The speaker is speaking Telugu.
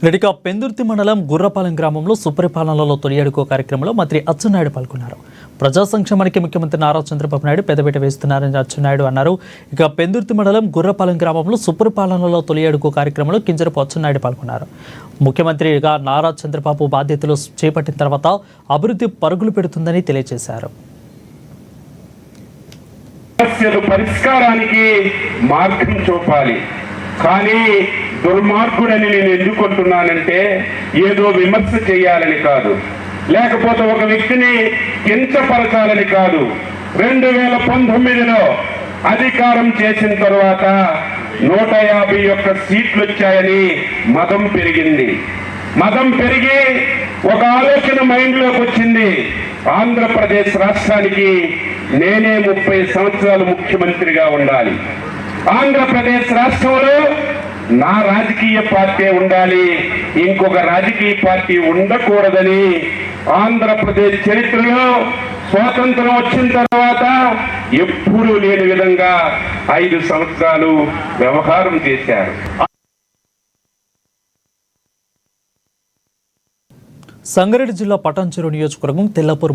రెడ్డిక పెందుర్తి మండలం గుర్రపాలెం గ్రామంలో సుపరిపాలనలో తొలి అడుగు కార్యక్రమంలో మంత్రి అచ్చెన్నాయుడు పాల్గొన్నారు. ప్రజా సంక్షేమానికి ముఖ్యమంత్రి నారా చంద్రబాబు నాయుడు పెద్దపీట వేస్తున్నారని అచ్చెన్నాయుడు అన్నారు. ఇక పెందుర్తి మండలం గుర్రపాలెం గ్రామంలో సుపరిపాలనలో తొలి అడుగు కార్యక్రమంలో కింజరపు అచ్చెన్నాయుడు పాల్గొన్నారు. ముఖ్యమంత్రిగా నారా చంద్రబాబు బాధ్యతలు చేపట్టిన తర్వాత అభివృద్ధి పరుగులు పెడుతుందని తెలియజేశారు. పరిష్కారానికి మార్గం చూపాలి. కానీ దుర్మార్గుడని నేను ఎందుకుంటున్నానంటే ఏదో విమర్శ చేయాలని కాదు, లేకపోతే ఒక వ్యక్తిని కించపరచాలని కాదు. 2019లో అధికారం చేసిన తర్వాత 151 సీట్లు వచ్చాయని మదం పెరిగింది. మదం పెరిగి ఒక ఆలోచన మైండ్లోకి వచ్చింది. ఆంధ్రప్రదేశ్ రాష్ట్రానికి నేనే 30 సంవత్సరాలు ముఖ్యమంత్రిగా ఉండాలి. ఆంధ్రప్రదేశ్ రాష్ట్రంలో నా రాజకీయ పార్టీ ఉండాలి, ఇంకొక రాజకీయ పార్టీ ఉండకూడదని ఆంధ్రప్రదేశ్ చరిత్రలో స్వాతంత్రం వచ్చిన తర్వాత ఎప్పుడూ లేని విధంగా 5 సంవత్సరాలు వ్యవహారం చేశారు. సంగారెడ్డి జిల్లా పటాన్చెరు నియోజకవర్గం తెల్లపూర్